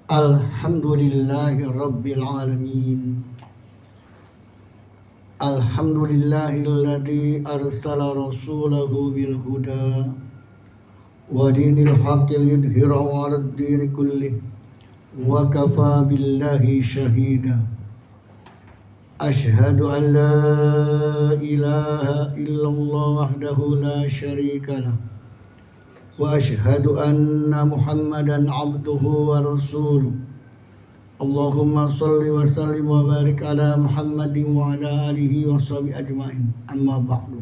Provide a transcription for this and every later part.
Alhamdulillahi Rabbil Alamin. Alhamdulillahilladzi arsala rasulahu bil huda wa dinil haqqi liyudhhirahu 'alad dini kullih wa kafa billahi shahida. Ashhadu an la ilaha illallah wahdahu la syarika lah wa ashhadu anna Muhammadan abduhu wa rasuluh. Allahumma salli wa sallim wa barik ala Muhammadin wa ala alihi wa sahbihi ajma'in. Amma ba'du.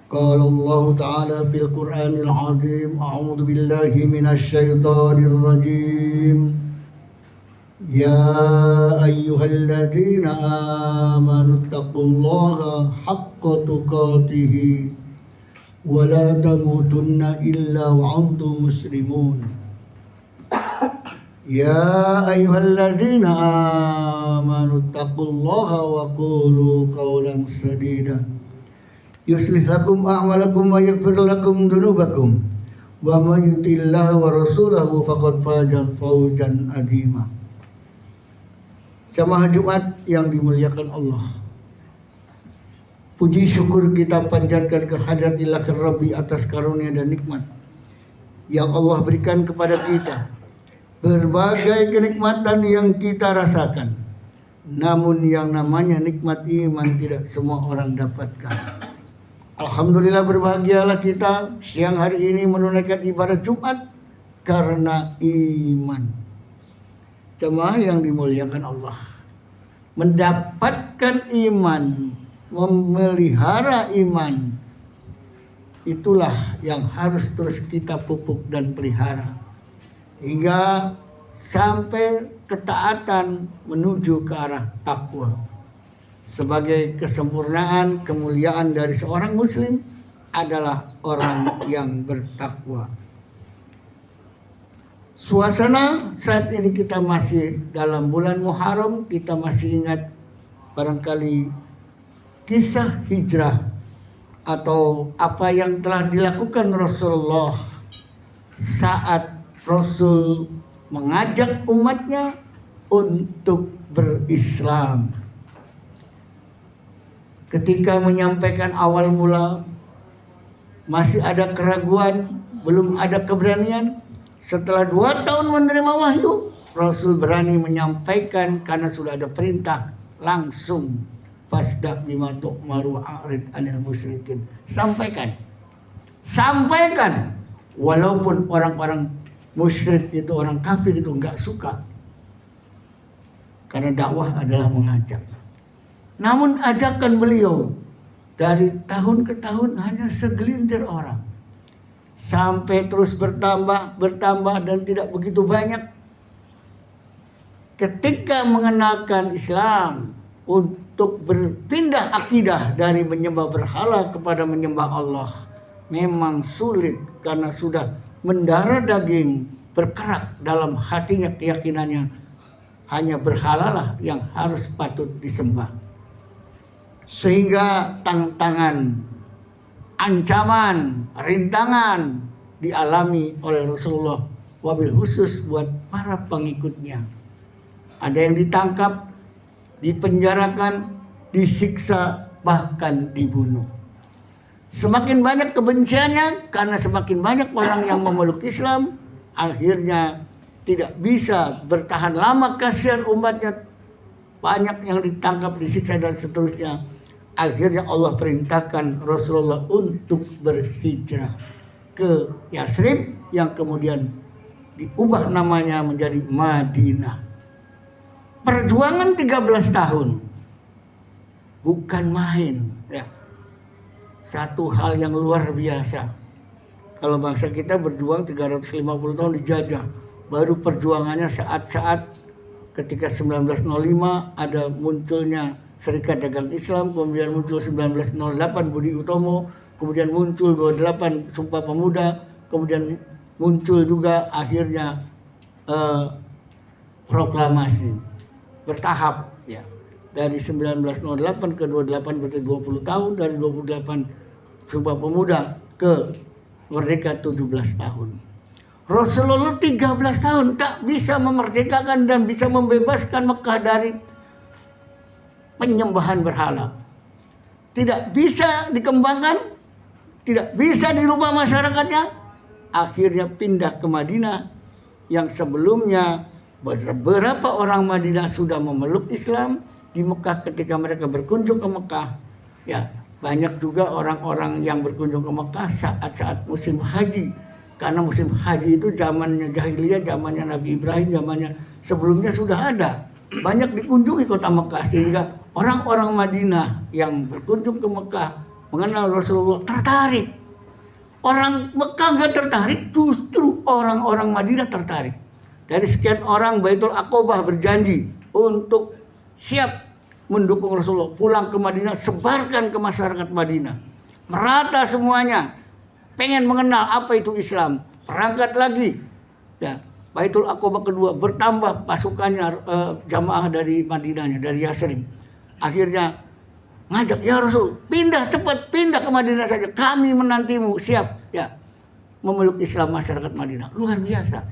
Qala Allah ta'ala fil Qur'anil 'azim, a'udzu billahi minasy syaithanir rajim. Ya ayyuhalladzina amanu taqullaha haqqa tuqatih wa la tamutunna illa wa antum muslimun. Ya ayyuhalladzina amanu taqullaha wa qulu qawlan sadida yuslih lakum a'malakum wa yaghfir lakum dhunubakum wa may yuti'illaha wa rasulahu faqad faza fawzan 'azima. Jamaah Jumat yang dimuliakan Allah, puji syukur kita panjatkan kehadirat Ilahi Rabbi atas karunia dan nikmat yang Allah berikan kepada kita. Berbagai kenikmatan yang kita rasakan, namun yang namanya nikmat iman tidak semua orang dapatkan. Alhamdulillah, berbahagialah kita siang hari ini menunaikan ibadah Jumat karena iman. Jemaah yang dimuliakan Allah, mendapatkan iman, memelihara iman, itulah yang harus terus kita pupuk dan pelihara hingga sampai ketaatan menuju ke arah takwa. Sebagai kesempurnaan kemuliaan dari seorang muslim adalah orang yang bertakwa. Suasana saat ini kita masih dalam bulan Muharram, kita masih ingat barangkali kisah hijrah atau apa yang telah dilakukan Rasulullah saat Rasul mengajak umatnya untuk berislam. Ketika menyampaikan awal mula masih ada keraguan, belum ada keberanian. Setelah 2 tahun menerima wahyu, Rasul berani menyampaikan karena sudah ada perintah langsung. Fasda' bima tu'maru a'rid 'anil musyrikin. Sampaikan. Walaupun orang-orang musyrik itu, orang kafir itu enggak suka. Karena dakwah adalah mengajak. Namun ajakan beliau dari tahun ke tahun hanya segelintir orang. Sampai terus bertambah dan tidak begitu banyak. Ketika mengenalkan Islam untuk berpindah akidah dari menyembah berhala kepada menyembah Allah, memang sulit karena sudah mendarah daging, berkerak dalam hatinya keyakinannya hanya berhalalah yang harus patut disembah. Sehingga tantangan, ancaman, rintangan dialami oleh Rasulullah, wabil khusus buat para pengikutnya. Ada yang ditangkap, dipenjarakan, disiksa, bahkan dibunuh. Semakin banyak kebenciannya karena semakin banyak orang yang memeluk Islam, akhirnya tidak bisa bertahan lama, kasihan umatnya, banyak yang ditangkap, disiksa dan seterusnya. Akhirnya Allah perintahkan Rasulullah untuk berhijrah ke Yasrib yang kemudian diubah namanya menjadi Madinah. Perjuangan 13 tahun bukan main ya. Satu hal yang luar biasa. Kalau bangsa kita berjuang 350 tahun dijajah, baru perjuangannya saat-saat ketika 1905 ada munculnya Serikat Dagang Islam, kemudian muncul 1908 Budi Utomo, kemudian muncul 28 Sumpah Pemuda, kemudian muncul juga akhirnya proklamasi bertahap ya. Dari 1908 ke 28 berarti 20 tahun, dari 28 Sumpah Pemuda ke merdeka 17 tahun. Rasulullah 13 tahun tak bisa memerdekakan dan bisa membebaskan Mekah dari penyembahan berhala. Tidak bisa dikembangkan, tidak bisa dirubah masyarakatnya. Akhirnya pindah ke Madinah yang sebelumnya beberapa orang Madinah sudah memeluk Islam. Di Mekah ketika mereka berkunjung ke Mekah, ya banyak juga orang-orang yang berkunjung ke Mekah saat-saat musim haji. Karena musim haji itu zamannya jahiliyah, zamannya Nabi Ibrahim, zamannya sebelumnya sudah ada. Banyak dikunjungi kota Mekah sehingga orang-orang Madinah yang berkunjung ke Mekah mengenal Rasulullah tertarik. Orang Mekah nggak tertarik, justru orang-orang Madinah tertarik. Dari sekian orang, Baitul Aqobah berjanji untuk siap mendukung Rasulullah pulang ke Madinah, sebarkan ke masyarakat Madinah, merata semuanya, pengen mengenal apa itu Islam. Berangkat lagi, ya Baitul Aqobah kedua, bertambah pasukannya, jamaah dari Madinahnya, dari Yasrib. Akhirnya ngajak, ya Rasul, pindah cepat, pindah ke Madinah saja, kami menantimu, siap, ya memeluk Islam masyarakat Madinah. Luar biasa.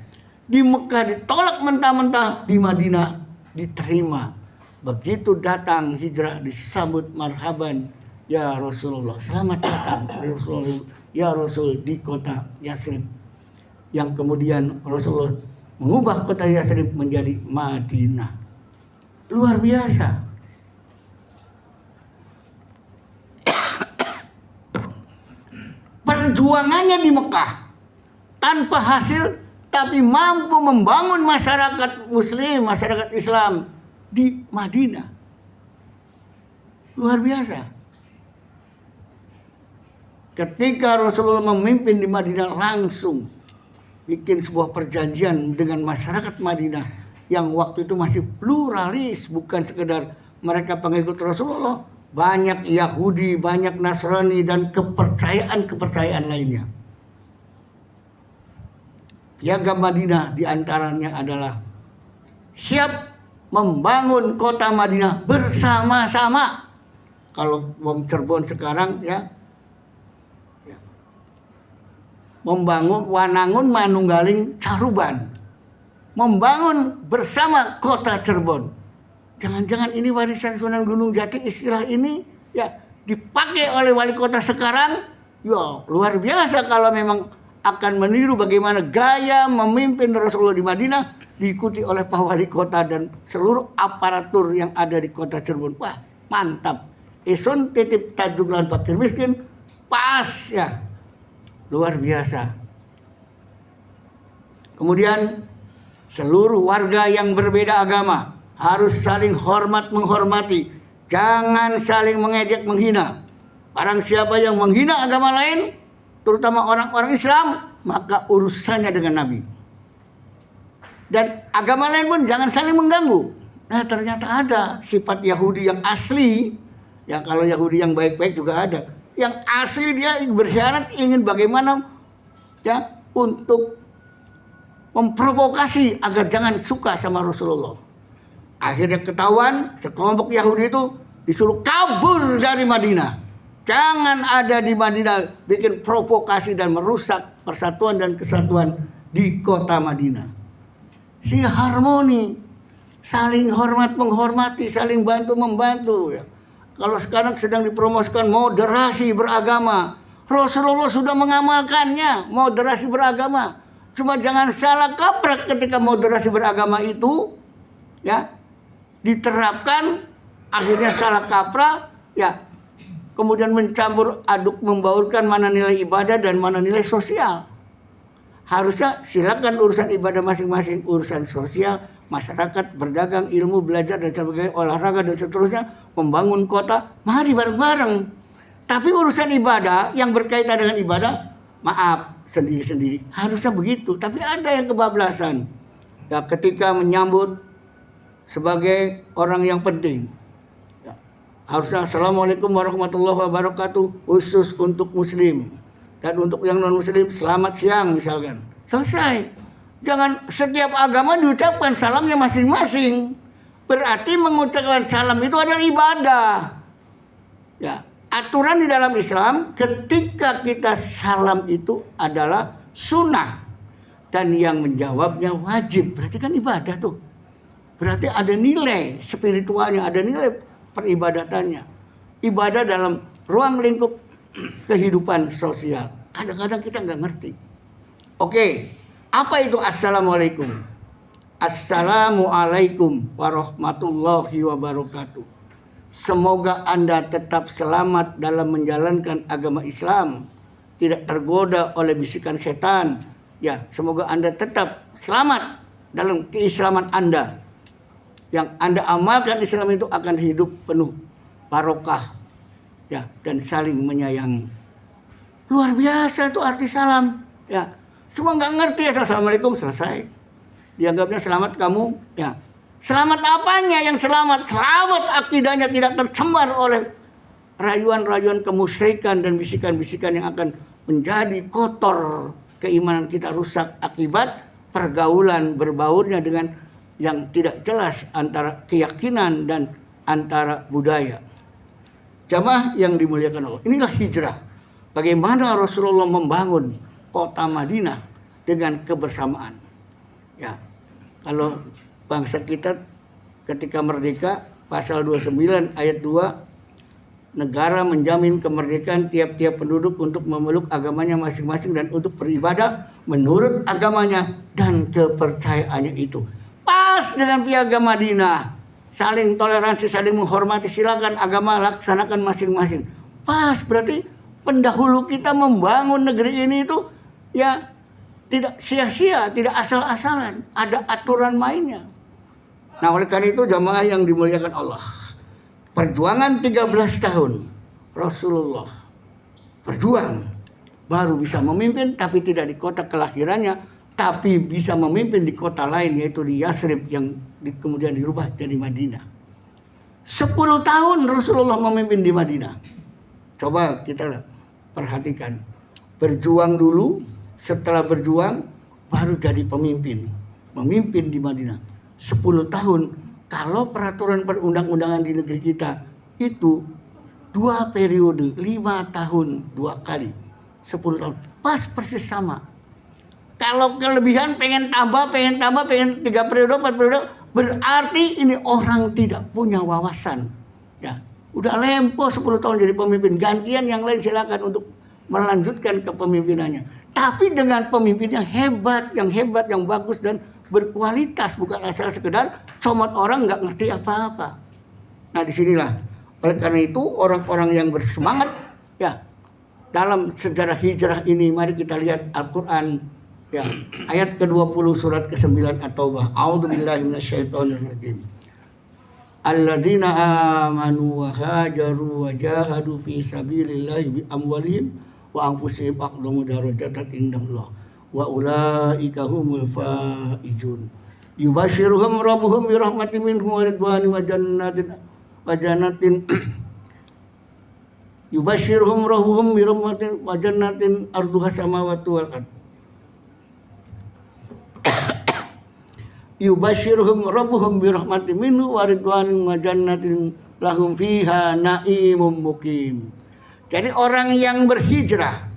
Di Mekah ditolak mentah-mentah, di Madinah diterima. Begitu datang hijrah disambut marhaban, ya Rasulullah, selamat datang Rasulullah, ya Rasul, di kota Yasrib. Yang kemudian Rasulullah mengubah kota Yasrib menjadi Madinah. Luar biasa. Perjuangannya di Mekah tanpa hasil, tapi mampu membangun masyarakat Muslim, masyarakat Islam di Madinah. Luar biasa. Ketika Rasulullah memimpin di Madinah, langsung bikin sebuah perjanjian dengan masyarakat Madinah yang waktu itu masih pluralis, bukan sekedar mereka pengikut Rasulullah, banyak Yahudi, banyak Nasrani, dan kepercayaan-kepercayaan lainnya. Piagam Madinah diantaranya adalah siap membangun kota Madinah bersama-sama. Kalau wong Cirebon sekarang ya membangun Wanangun Manunggaling Caruban, membangun bersama kota Cirebon. Jangan-jangan ini warisan Sunan Gunung Jati, istilah ini ya dipakai oleh wali kota sekarang. Ya luar biasa kalau memang akan meniru bagaimana gaya memimpin Rasulullah di Madinah, diikuti oleh Pak Wali Kota dan seluruh aparatur yang ada di kota Cirebon. Wah, mantap. Isun titip tajuk lawan fakir miskin, pas ya. Luar biasa. Kemudian seluruh warga yang berbeda agama harus saling hormat menghormati. Jangan saling mengejek menghina. Barang siapa yang menghina agama lain, terutama orang-orang Islam, maka urusannya dengan Nabi. Dan agama lain pun jangan saling mengganggu. Nah ternyata ada sifat Yahudi yang asli. Ya kalau Yahudi yang baik-baik juga ada. Yang asli dia berkhianat, ingin bagaimana ya untuk memprovokasi agar jangan suka sama Rasulullah. Akhirnya ketahuan, sekelompok Yahudi itu disuruh kabur dari Madinah. Jangan ada di Madinah, bikin provokasi dan merusak persatuan dan kesatuan di kota Madinah. Sehingga harmoni, saling hormat menghormati, saling bantu membantu ya. Kalau sekarang sedang dipromosikan moderasi beragama, Rasulullah sudah mengamalkannya, moderasi beragama. Cuma jangan salah kaprah ketika moderasi beragama itu ya diterapkan, akhirnya salah kaprah ya, kemudian mencampur aduk membaurkan mana nilai ibadah dan mana nilai sosial. Harusnya silakan urusan ibadah masing-masing, urusan sosial, masyarakat, berdagang, ilmu, belajar dan sebagainya, olahraga dan seterusnya, membangun kota, mari bareng-bareng. Tapi urusan ibadah yang berkaitan dengan ibadah, maaf, sendiri-sendiri. Harusnya begitu, tapi ada yang kebablasan. Ya, ketika menyambut sebagai orang yang penting. Ya, harusnya Assalamualaikum warahmatullahi wabarakatuh, khusus untuk muslim. Dan untuk yang non-muslim, selamat siang misalkan. Selesai. Jangan setiap agama diucapkan salamnya masing-masing. Berarti mengucapkan salam itu adalah ibadah. Ya, aturan di dalam Islam ketika kita salam itu adalah sunnah. dan yang menjawabnya wajib. Berarti kan ibadah tuh. Berarti ada nilai spiritualnya, ada nilai peribadatannya. Ibadah dalam ruang lingkup kehidupan sosial. Kadang-kadang kita nggak ngerti. Oke, apa itu assalamualaikum? Assalamualaikum warahmatullahi wabarakatuh. Semoga Anda tetap selamat dalam menjalankan agama Islam, tidak tergoda oleh bisikan setan. Ya, semoga Anda tetap selamat dalam keislaman Anda. Yang Anda amalkan Islam itu akan hidup penuh barokah, ya, dan saling menyayangi. Luar biasa itu arti salam. Ya, cuma nggak ngerti ya, assalamualaikum selesai. Dianggapnya selamat kamu, ya. Selamat apanya yang selamat? Selamat akidahnya tidak tercemar oleh rayuan-rayuan kemusyrikan dan bisikan-bisikan yang akan menjadi kotor keimanan kita, rusak akibat pergaulan berbaurnya dengan yang tidak jelas antara keyakinan dan antara budaya. Jamaah yang dimuliakan Allah, inilah hijrah. Bagaimana Rasulullah membangun kota Madinah dengan kebersamaan. Ya, kalau bangsa kita ketika merdeka, pasal 29 ayat 2, negara menjamin kemerdekaan tiap-tiap penduduk untuk memeluk agamanya masing-masing dan untuk beribadah menurut agamanya dan kepercayaannya itu. Pas dengan piagam Madinah, saling toleransi, saling menghormati, silakan agama laksanakan masing-masing. Pas, berarti pendahulu kita membangun negeri ini itu ya tidak sia-sia, tidak asal-asalan, ada aturan mainnya. Nah, oleh karena itu jamaah yang dimuliakan Allah, perjuangan 13 tahun Rasulullah berjuang baru bisa memimpin, tapi tidak di kota kelahirannya, tapi bisa memimpin di kota lain, yaitu di Yasrib yang kemudian dirubah jadi Madinah. 10 tahun Rasulullah memimpin di Madinah. Coba kita perhatikan. Berjuang dulu, setelah berjuang baru jadi pemimpin. Memimpin di Madinah. 10 tahun. Kalau peraturan perundang-undangan di negeri kita itu 2 periode, 5 tahun 2 kali. 10 tahun. Pas persis sama. Kalau kelebihan pengen tambah, pengen 3 periode, 4 periode, berarti ini orang tidak punya wawasan. Ya, udah lempo 10 tahun jadi pemimpin, gantian yang lain silakan untuk melanjutkan kepemimpinannya. Tapi dengan pemimpin yang hebat, yang bagus dan berkualitas, bukan asal sekedar comot orang nggak ngerti apa-apa. Nah, disinilah oleh karena itu orang-orang yang bersemangat, ya, dalam sejarah hijrah ini, mari kita lihat Al-Quran. Ya, ayat ke-20 surat ke-9 At-Taubah. A'udzubillahi minasyaitonirrajim. Alladzina amanu wa hajaru wa jahadu fi sabilillahi bi amwalihim wa anfusihim aqdamu darajatan indallah wa ulaika humul faizun. Yubashiruhum rabbuhum bi rahmatin minhu wa ridwanin wa jannatin yubashiruhum rabbuhum bi rahmatin wa jannatin arduha samawati wal ardh. Yubashiruhum rabbuhum bi rahmatin minhu wa ridwanin wa jannatin lahum fiha naimum mukim. Jadi orang yang berhijrah,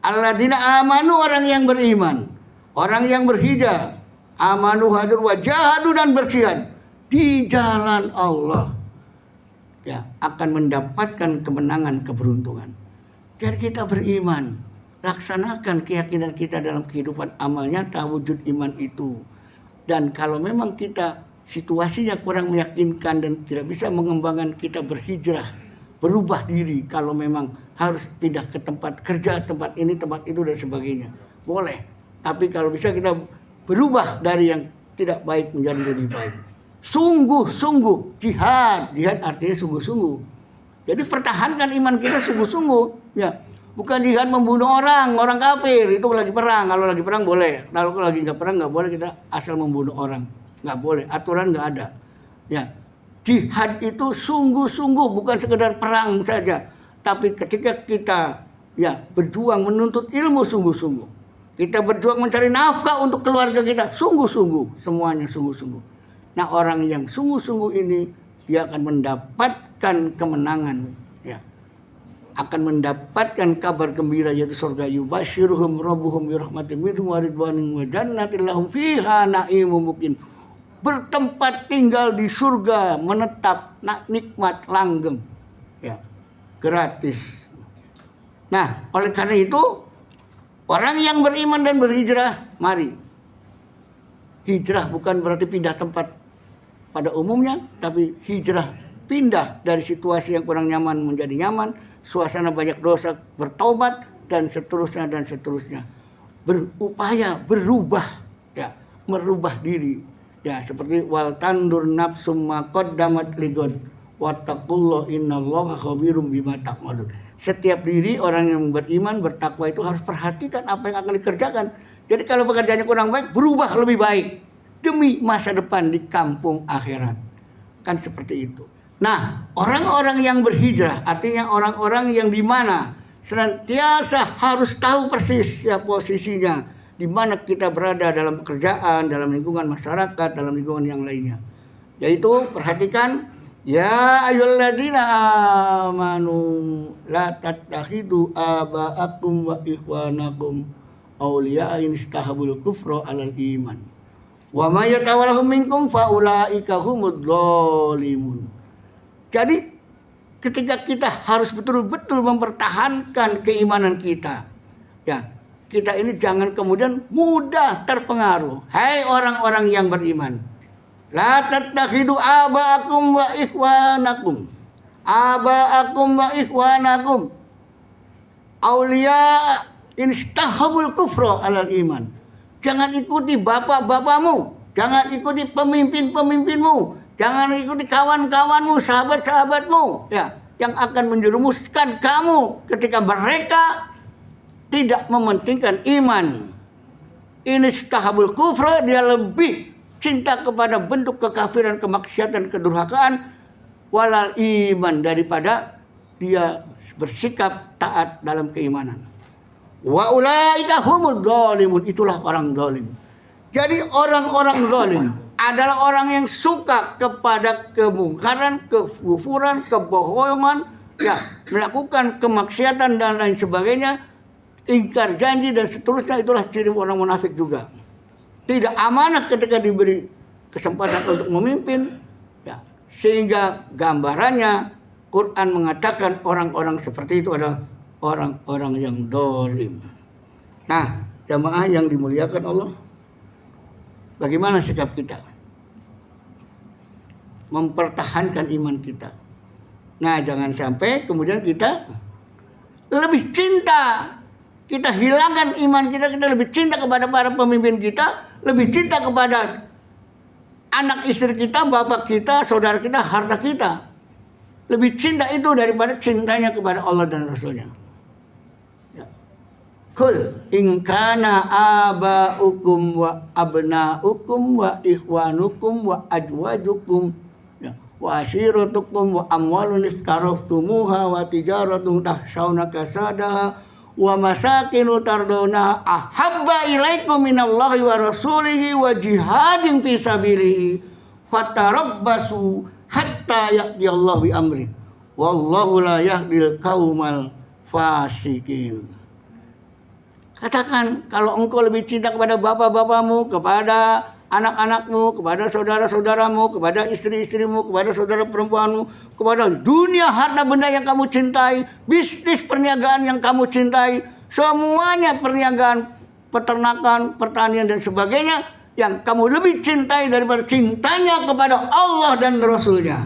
alladzina amanu, orang yang beriman, orang yang berhijrah, amanu hadir wa jahadu, dan berjihad di jalan Allah, ya, akan mendapatkan kemenangan, keberuntungan. Jadi kita beriman, laksanakan keyakinan kita dalam kehidupan amal nyata wujud iman itu. Dan kalau memang kita situasinya kurang meyakinkan dan tidak bisa mengembangkan, kita berhijrah, berubah diri. Kalau memang harus pindah ke tempat kerja, tempat ini, tempat itu dan sebagainya, boleh. Tapi kalau bisa kita berubah dari yang tidak baik menjadi lebih baik. Sungguh-sungguh jihad artinya sungguh-sungguh. Jadi pertahankan iman kita sungguh-sungguh, ya. Bukan jihad membunuh orang kafir, itu lagi perang. Kalau lagi perang boleh, kalau lagi nggak perang nggak boleh kita asal membunuh orang, nggak boleh, aturan nggak ada. Ya, jihad itu sungguh-sungguh, bukan sekedar perang saja, tapi ketika kita ya berjuang menuntut ilmu sungguh-sungguh, kita berjuang mencari nafkah untuk keluarga kita sungguh-sungguh, semuanya sungguh-sungguh. Nah, orang yang sungguh-sungguh ini dia akan mendapatkan kemenangan, ya. akan mendapatkan kabar gembira yaitu surga, yubasyiruhum rabbuhum bi rahmatin minhu wa ridwanin wa jannatin lahum fiha na'imun muqim. Bertempat tinggal di surga, menetap, nikmat, langgeng, ya, gratis. Nah, oleh karena itu orang yang beriman dan berhijrah, mari. Hijrah bukan berarti pindah tempat pada umumnya, tapi hijrah pindah dari situasi yang kurang nyaman menjadi nyaman, suasana banyak dosa, bertobat, dan seterusnya dan seterusnya. Berupaya berubah, ya, merubah diri. Ya, seperti wal tandur nafsum ma qaddamat ligod wattaqullah innallaha khabirum bima ta'malun. Setiap diri orang yang beriman, bertakwa itu harus perhatikan apa yang akan dikerjakan. Jadi kalau pekerjaannya kurang baik, berubah lebih baik demi masa depan di kampung akhirat. Kan seperti itu. Nah, orang-orang yang berhijrah artinya orang-orang yang di mana senantiasa harus tahu persis ya posisinya, di mana kita berada dalam pekerjaan, dalam lingkungan masyarakat, dalam lingkungan yang lainnya. Yaitu perhatikan, ya ayyuhalladzina amanu la tattakhidu aba'akum wa ikhwanakum awliya'a in istahabul kufra 'alal iman. Wa may yatawallahum minkum fa ulaika humudz zalimun. Jadi ketika kita harus betul-betul mempertahankan keimanan kita, ya, kita ini jangan kemudian mudah terpengaruh. Hai orang-orang yang beriman, la tattakhidu aba'akum wa ikhwanakum auliya in istahabul kufra 'alal iman. Jangan ikuti bapak-bapakmu, jangan ikuti pemimpin-pemimpinmu, jangan ikuti kawan-kawanmu, sahabat-sahabatmu, ya, yang akan menjerumuskan kamu ketika mereka tidak mementingkan iman. Ini istahabul kufra, dia lebih cinta kepada bentuk kekafiran, kemaksiatan, kedurhakaan, walal iman, daripada dia bersikap taat dalam keimanan. Wa ulaika humudz zalimun, itulah orang zalim. Jadi orang-orang zalim adalah orang yang suka kepada kemungkaran, kekufuran, kebohongan, ya, melakukan kemaksiatan dan lain sebagainya, ingkar janji dan seterusnya. Itulah ciri orang munafik juga. Tidak amanah ketika diberi kesempatan untuk memimpin, ya, sehingga gambarannya Quran mengatakan orang-orang seperti itu adalah orang-orang yang zalim. Nah, jamaah yang dimuliakan Allah, bagaimana sikap kita mempertahankan iman kita? Nah, jangan sampai kemudian kita lebih cinta, kita hilangkan iman kita lebih cinta kepada para pemimpin kita, lebih cinta kepada anak istri kita, bapak kita, saudara kita, harta kita. Lebih cinta itu daripada cintanya kepada Allah dan Rasulnya. Ya. Kul in kana aba'ukum wa abna'ukum wa ikhwanukum wa ajwajukum, ya, wa ashiratukum wa amwalun iftaraftumuha wa tijaratun tahshawna kasadaha wa masakinu tardawna ahabba ilaikum minallahi wa rasulihi wa jihadin fi sabilihi fatarabbasu hatta ya'tiyallahu bi amri wallahu la yahdil qaumal fasikin. Katakan, kalau engkau lebih cinta kepada bapak-bapakmu, kepada anak-anakmu, kepada saudara-saudaramu, kepada istri-istrimu, kepada saudara perempuanmu, kepada dunia harta benda yang kamu cintai, bisnis perniagaan yang kamu cintai, semuanya perniagaan, peternakan, pertanian dan sebagainya yang kamu lebih cintai daripada cintanya kepada Allah dan Rasulnya.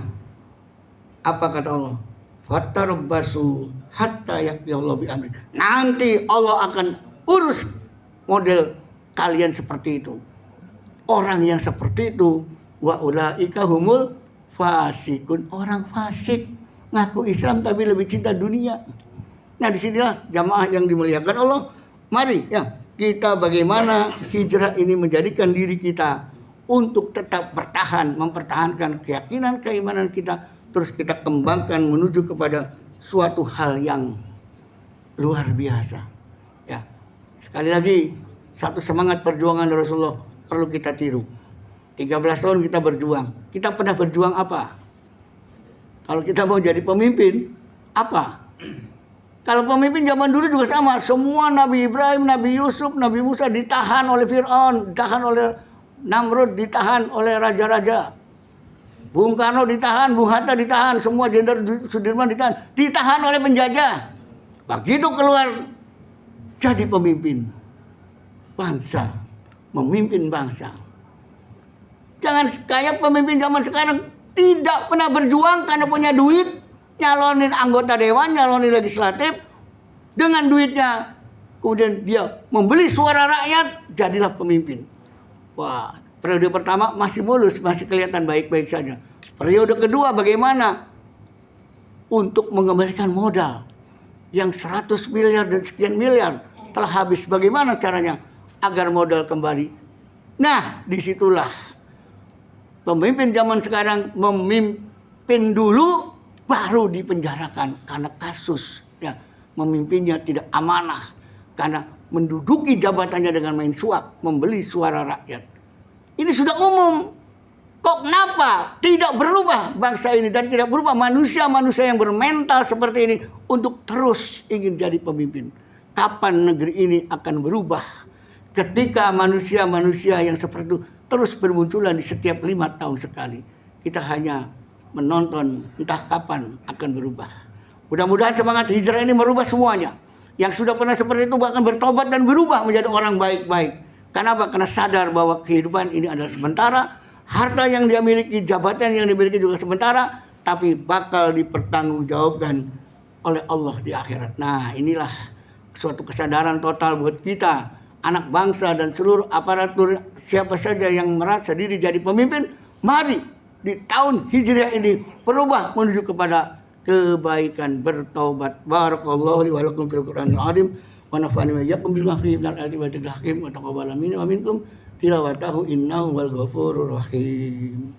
Apa kata Allah? Fatarabbasu hatta ya'tiyallahu bi amri. Nanti Allah akan urus model kalian seperti itu. Orang yang seperti itu, wa ulaika humul fasikun, orang fasik, ngaku Islam tapi lebih cinta dunia. Nah, disinilah jamaah yang dimuliakan Allah, mari ya kita bagaimana hijrah ini menjadikan diri kita untuk tetap bertahan, mempertahankan keyakinan, keimanan kita, terus kita kembangkan menuju kepada suatu hal yang luar biasa. Ya, sekali lagi, satu semangat perjuangan Rasulullah perlu kita tiru. 13 tahun kita berjuang. Kita pernah berjuang apa? Kalau kita mau jadi pemimpin, apa? Kalau pemimpin zaman dulu juga sama. Semua Nabi Ibrahim, Nabi Yusuf, Nabi Musa ditahan oleh Fir'aun, ditahan oleh Namrud, ditahan oleh raja-raja. Bung Karno ditahan, Bung Hatta ditahan, semua Jenderal Sudirman ditahan oleh penjajah. Begitu keluar jadi pemimpin bangsa, memimpin bangsa. Jangan kayak pemimpin zaman sekarang tidak pernah berjuang karena punya duit, nyalonin anggota dewan, nyalonin legislatif, dengan duitnya kemudian dia membeli suara rakyat, jadilah pemimpin. Wah, periode pertama masih mulus, masih kelihatan baik-baik saja. Periode kedua bagaimana? Untuk mengembalikan modal yang 100 miliar dan sekian miliar telah habis. Bagaimana caranya agar modal kembali? Nah, disitulah pemimpin zaman sekarang memimpin dulu baru dipenjarakan karena kasus ya, memimpinnya tidak amanah karena menduduki jabatannya dengan main suap, membeli suara rakyat. Ini sudah umum. Kok kenapa tidak berubah bangsa ini dan tidak berubah manusia-manusia yang bermental seperti ini untuk terus ingin jadi pemimpin? Kapan negeri ini akan berubah? Ketika manusia-manusia yang seperti itu terus bermunculan di setiap 5 tahun sekali. Kita hanya menonton entah kapan akan berubah. Mudah-mudahan semangat hijrah ini merubah semuanya. Yang sudah pernah seperti itu bahkan bertobat dan berubah menjadi orang baik-baik. Kenapa? Karena sadar bahwa kehidupan ini adalah sementara. Harta yang dia miliki, jabatan yang dimiliki juga sementara. Tapi bakal dipertanggungjawabkan oleh Allah di akhirat. Nah, inilah suatu kesadaran total buat kita, anak bangsa dan seluruh aparatur siapa saja yang merasa diri jadi pemimpin. Mari di tahun Hijriah ini berubah menuju kepada kebaikan, bertaubat. Barakallahu li wa lakum fil Qur'anil azim wa nafa'ani wa iyyakum bima fihi minal ayati wa dzikril hakim wa taqabbal minni wa minkum tilawatahu innahu wal ghafurur rahim.